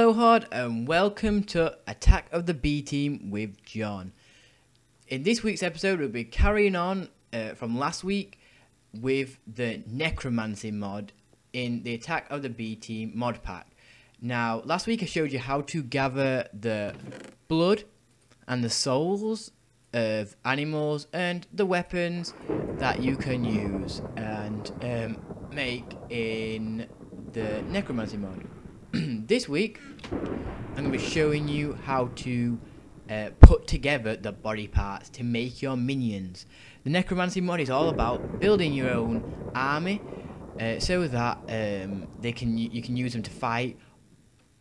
Hello Horde and welcome to Attack of the B Team with John. In this week's episode we'll be carrying on from last week with the Necromancy mod in the Attack of the B Team mod pack. Now last week I showed you how to gather the blood and the souls of animals and the weapons that you can use and make in the Necromancy mod. This week I'm going to be showing you how to put together the body parts to make your minions. The Necromancy mod is all about building your own army so that you can use them to fight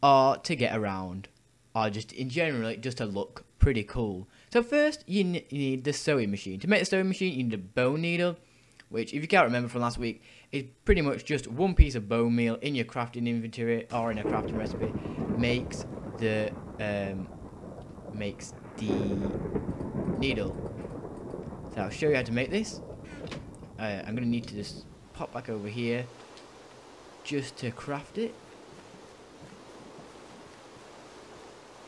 or to get around, or just in general just to look pretty cool. So first you need the sewing machine. To make the sewing machine you need a bone needle, which, if you can't remember from last week, is pretty much just one piece of bone meal in your crafting inventory or in a crafting recipe. Makes the needle. So I'll show you how to make this. I'm going to need to just pop back over here just to craft it.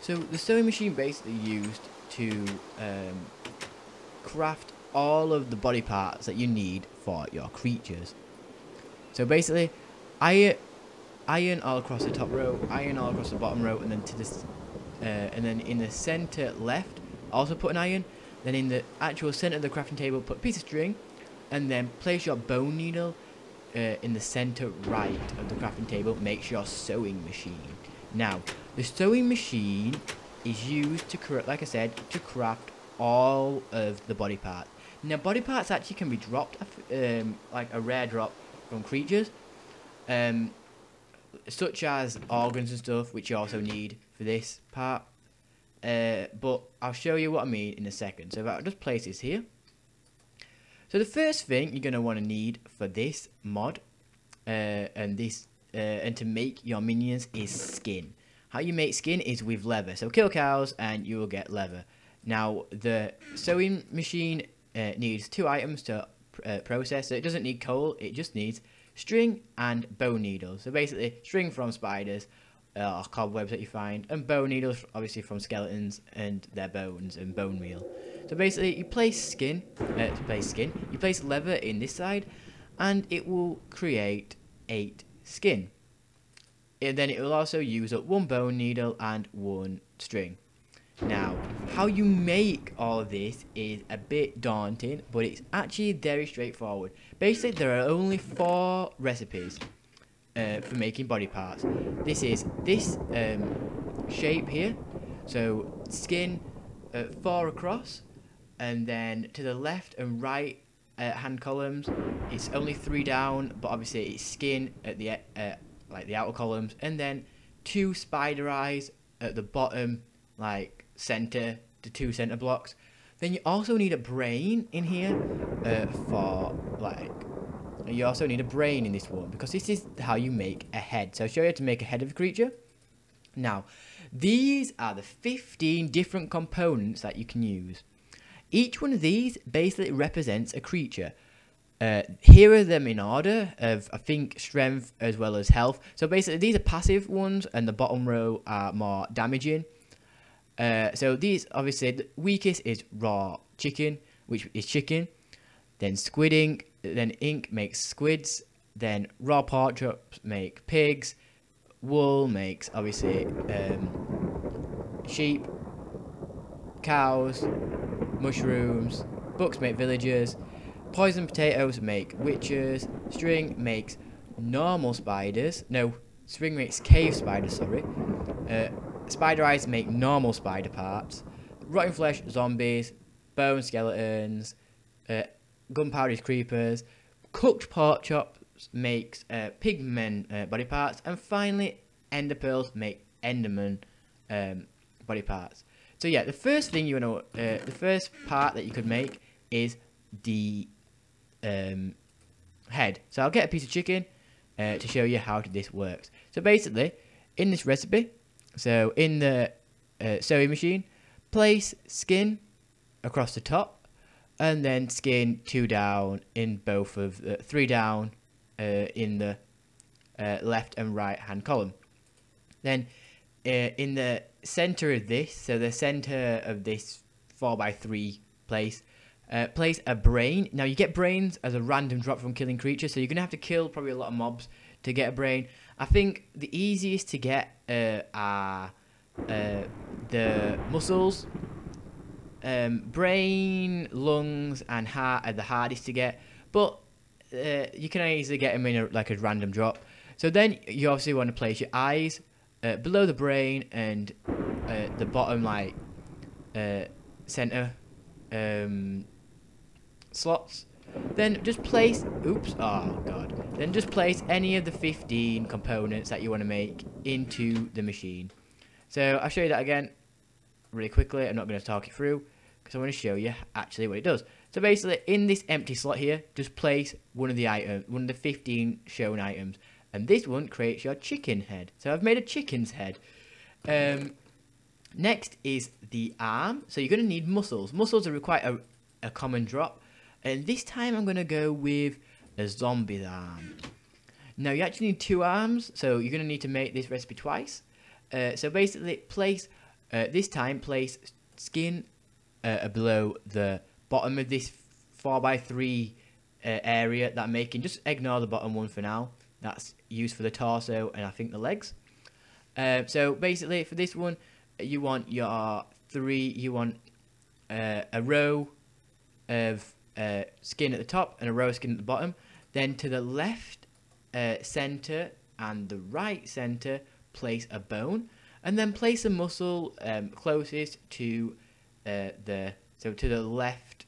So the sewing machine basically used to craft all of the body parts that you need for your creatures. So basically, iron all across the top row, iron all across the bottom row, and then to this, and then in the center left, also put an iron. Then in the actual center of the crafting table, put a piece of string, and then place your bone needle in the center right of the crafting table. Makes your sewing machine. Now, the sewing machine is used to, like I said, to craft all of the body parts. Now, body parts actually can be dropped, like a rare drop from creatures, such as organs and stuff, which you also need for this part. But I'll show you what I mean in a second. So if I'll just place this here. So the first thing you're going to want to need for this mod and to make your minions is skin. How you make skin is with leather. So kill cows and you will get leather. Now the sewing machine needs two items to process. So it doesn't need coal, it just needs string and bone needles. So basically string from spiders or cobwebs that you find, and bone needles obviously from skeletons and their bones and bone meal. So basically you place you place leather in this side and it will create 8 skin. And then it will also use up 1 bone needle and 1 string. Now, how you make all of this is a bit daunting, but it's actually very straightforward. Basically, there are only 4 recipes for making body parts. This is this shape here, so skin 4 across, and then to the left and right hand columns, it's only 3 down, but obviously it's skin at the like the outer columns, and then 2 spider eyes at the bottom, like center, the 2 center blocks. Then you also need a brain in here you also need a brain in this one, because this is how you make a head. So I'll show you how to make a head of a creature. Now these are the 15 different components that you can use. Each one of these basically represents a creature. Here are them in order of, I think, strength as well as health. So basically these are passive ones and the bottom row are more damaging. So these, obviously, the weakest is raw chicken, which is chicken. Then squid ink, then ink makes squids. Then raw pork chops make pigs. Wool makes, obviously, sheep. Cows. Mushrooms. Books make villagers. Poison potatoes make witches. String makes normal spiders. No, string makes cave spiders, sorry. Spider eyes make normal spider parts. Rotten flesh, zombies. Bone skeletons. Gunpowder is creepers. Cooked pork chops makes pigmen body parts. And finally, ender pearls make enderman body parts. So yeah, the first thing the first part that you could make is the head. So I'll get a piece of chicken to show you how this works. So basically, in this recipe, so in the sewing machine, place skin across the top, and then skin 2 down in both of 3 down in the left and right hand column. Then in the center of this, so the center of this 4x3 place, place a brain. Now you get brains as a random drop from killing creatures, so you're gonna have to kill probably a lot of mobs to get a brain. I think the easiest to get are the muscles. Brain, lungs, and heart are the hardest to get, but you can easily get them in a random drop. So then you obviously want to place your eyes below the brain and the bottom center slots. Then just place, then just place any of the 15 components that you want to make into the machine. So I'll show you that again really quickly. I'm not going to talk it through because I want to show you actually what it does. So basically, in this empty slot here, just place one of the 15 shown items, and this one creates your chicken head. So I've made a chicken's head. Next is the arm. So you're going to need muscles. Muscles are quite a common drop, and this time I'm going to go with a zombie's arm. Now you actually need 2 arms, so you're going to need to make this recipe twice. So basically, place skin below the bottom of this 4x3 area that I'm making. Just ignore the bottom one for now. That's used for the torso and I think the legs. So basically, for this one, you want a row of skin at the top and a row of skin at the bottom. Then to the left center and the right center, place a bone, and then place a muscle closest to the left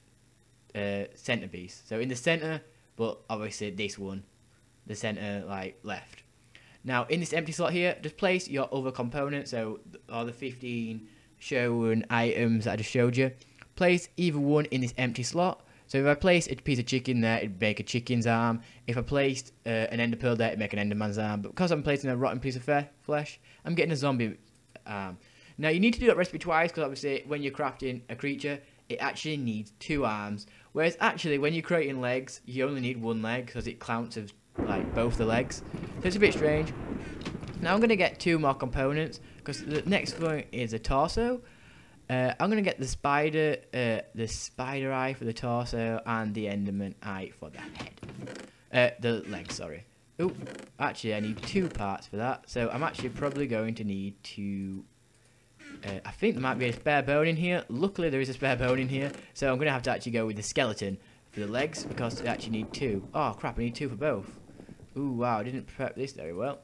centerpiece. So in the center, but obviously this one, the center left. Now in this empty slot here, just place your other components. So all the 15 shown items that I just showed you, place either one in this empty slot. So if I place a piece of chicken there, it'd make a chicken's arm. If I placed an ender pearl there, it'd make an enderman's arm. But because I'm placing a rotten piece of flesh, I'm getting a zombie arm. Now you need to do that recipe twice, because obviously when you're crafting a creature, it actually needs 2 arms. Whereas actually when you're creating legs, you only need 1 leg, because it counts as both the legs. So it's a bit strange. Now I'm going to get 2 more components, because the next one is a torso. I'm going to get the spider eye for the torso and the enderman eye for the head. The legs, sorry. Oh, actually I need 2 parts for that. So I'm actually probably going to need to... I think there might be a spare bone in here. Luckily there is a spare bone in here. So I'm going to have to actually go with the skeleton for the legs, because I actually need 2. Oh crap, I need 2 for both. Ooh, wow, I didn't prep this very well.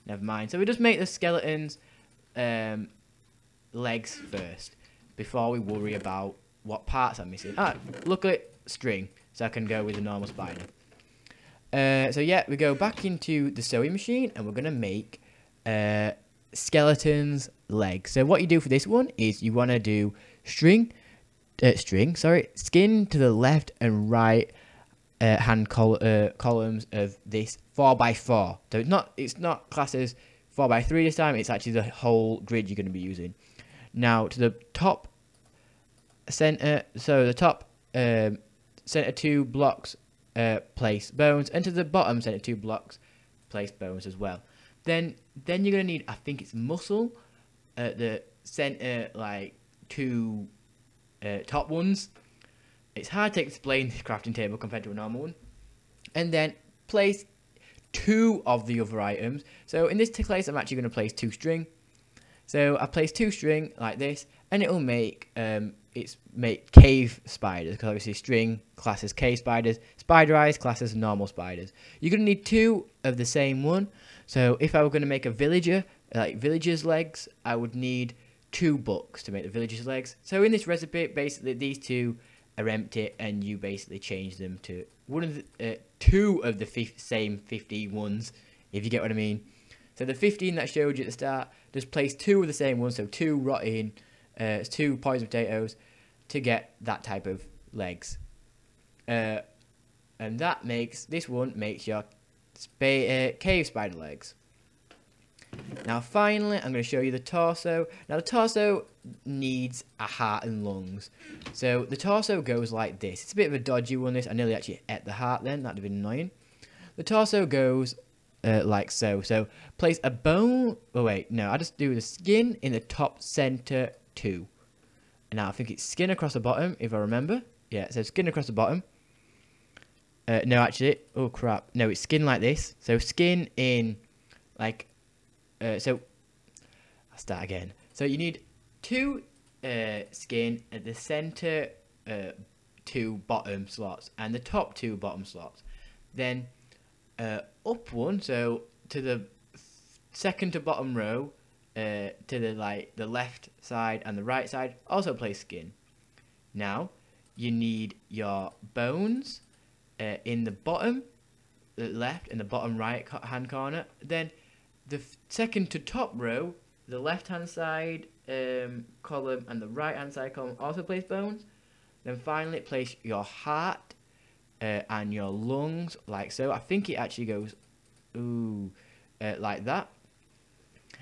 Never mind. So we just make the skeleton's legs first, before we worry about what parts I'm missing. Luckily, string, so I can go with the normal spider. So yeah, we go back into the sewing machine, and we're going to make skeleton's legs. So what you do for this one is you want to do skin to the left and right hand columns of this 4x4. So it's not classed as 4x3 this time. It's actually the whole grid you're going to be using. Now to the top center, so the top center 2 blocks place bones, and to the bottom center 2 blocks place bones as well. Then you're gonna need, I think it's muscle at the center 2 top ones. It's hard to explain this crafting table compared to a normal one. And then place 2 of the other items. So in this case, I'm actually going to place 2 string. So I place 2 string like this, and it will make cave spiders, because obviously string classes cave spiders, spider eyes classes normal spiders. You're going to need 2 of the same one. So if I were going to make a villager, villager's legs, I would need 2 books to make the villager's legs. So in this recipe, basically these 2 are empty, and you basically change them to 2 of the same 15 ones, if you get what I mean. So the 15 that I showed you at the start, just place 2 of the same ones, so 2 rotten, 2 poison potatoes, to get that type of legs. And that makes your cave spider legs. Now finally, I'm going to show you the torso. Now the torso needs a heart and lungs. So the torso goes like this. It's a bit of a dodgy one, this. I nearly actually ate the heart then. That would have been annoying. The torso goes like so. So place a bone. Oh wait, no, I just do the skin in the top center 2. And now I think it's skin across the bottom, if I remember. Yeah, so skin across the bottom. No, actually, oh crap, no, it's skin like this. So skin in, like, so I'll start again. So you need 2 skin at the center 2 bottom slots and the top 2 bottom slots. Then up 1, so to the second to bottom row, to the left side and the right side, also place skin. Now you need your bones in the bottom left and the bottom right hand corner. Then the second to top row, the left hand side column and the right hand side column, also place bones. Then finally place your heart and your lungs like so. I think it actually goes like that.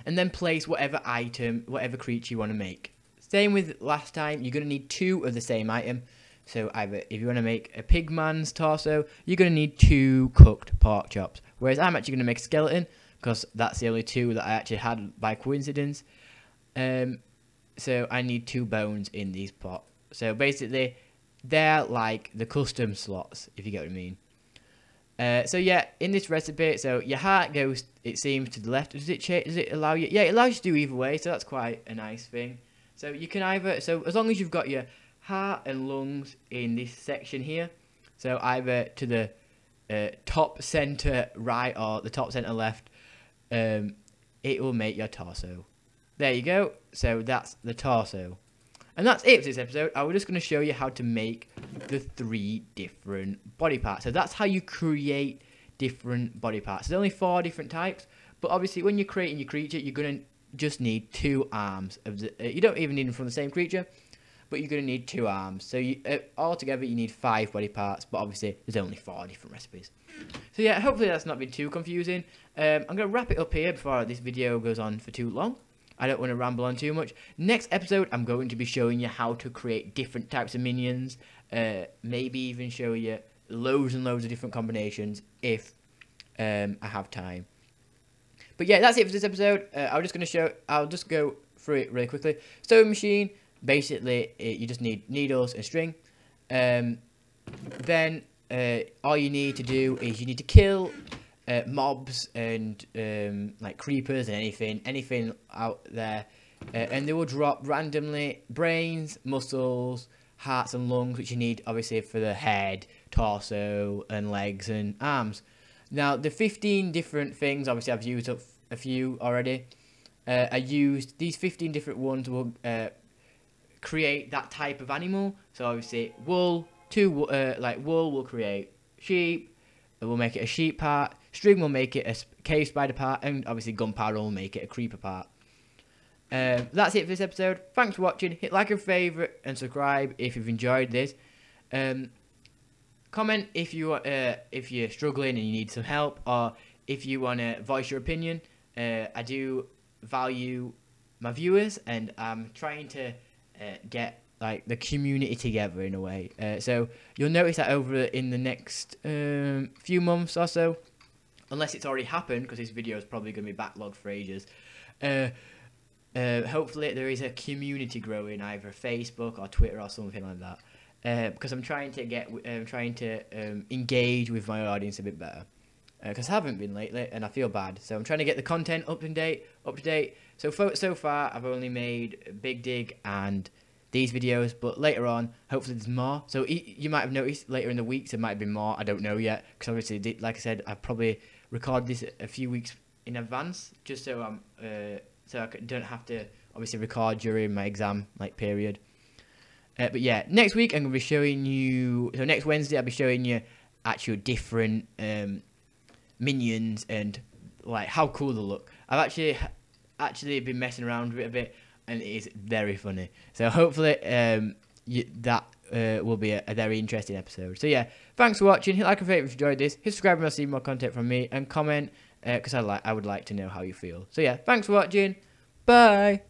And then place whatever item, whatever creature you want to make. Same with last time, you're going to need 2 of the same item. So either if you want to make a pigman's torso, you're going to need 2 cooked pork chops. Whereas I'm actually going to make a skeleton, because that's the only 2 that I actually had by coincidence. So I need 2 bones in these pots. So basically, they're like the custom slots, if you get what I mean. So yeah, in this recipe, so your heart goes, it seems, to the left. Does it allow you? Yeah, it allows you to do either way, so that's quite a nice thing. So you can either, so as long as you've got your heart and lungs in this section here, so either to the top center right or the top center left, it will make your torso. There you go. So that's the torso. And that's it for this episode. I was just going to show you how to make the 3 different body parts. So that's how you create different body parts. There's only 4 different types, but obviously when you're creating your creature, you're going to just need 2 arms. You don't even need them from the same creature, but you're going to need 2 arms. So you, altogether you need 5 body parts, but obviously there's only 4 different recipes. So yeah, hopefully that's not been too confusing. I'm going to wrap it up here before this video goes on for too long. I don't want to ramble on too much. Next episode, I'm going to be showing you how to create different types of minions. Maybe even show you loads and loads of different combinations if I have time. But yeah, that's it for this episode. I'll just go through it really quickly. Sewing machine, basically, you just need needles and string. Then all you need to do is you need to kill mobs and like creepers and anything out there, and they will drop randomly brains, muscles, hearts and lungs, which you need obviously for the head, torso and legs and arms. Now the 15 different things, obviously I've used up a few already. I used these 15 different ones will create that type of animal. So obviously wool, wool will create sheep. It will make it a sheep part. String will make it a cave spider part, and obviously gunpowder will make it a creeper part. That's it for this episode. Thanks for watching. Hit like and favourite and subscribe if you've enjoyed this. Comment if you're struggling and you need some help, or if you want to voice your opinion. I do value my viewers, and I'm trying to get like the community together in a way. So you'll notice that over in the next few months or so, unless it's already happened, because this video is probably going to be backlogged for ages. Hopefully there is a community growing, either Facebook or Twitter or something like that. Because I'm trying to engage with my audience a bit better. Because I haven't been lately, and I feel bad. So I'm trying to get the content up to date. So far, I've only made Big Dig and these videos, but later on, hopefully there's more. So you might have noticed later in the weeks there might have been more. I don't know yet, because obviously, like I said, I probably record this a few weeks in advance, just so I don't have to obviously record during my exam period. But yeah, next week I'm going to be showing you. So next Wednesday I'll be showing you actual different minions and like how cool they look. I've actually been messing around with it a bit, and it is very funny. So hopefully that will be a very interesting episode. So yeah, thanks for watching. Hit like and favorite if you enjoyed this. Hit subscribe if you want to see more content from me, and comment because I would like to know how you feel. So yeah, thanks for watching. Bye.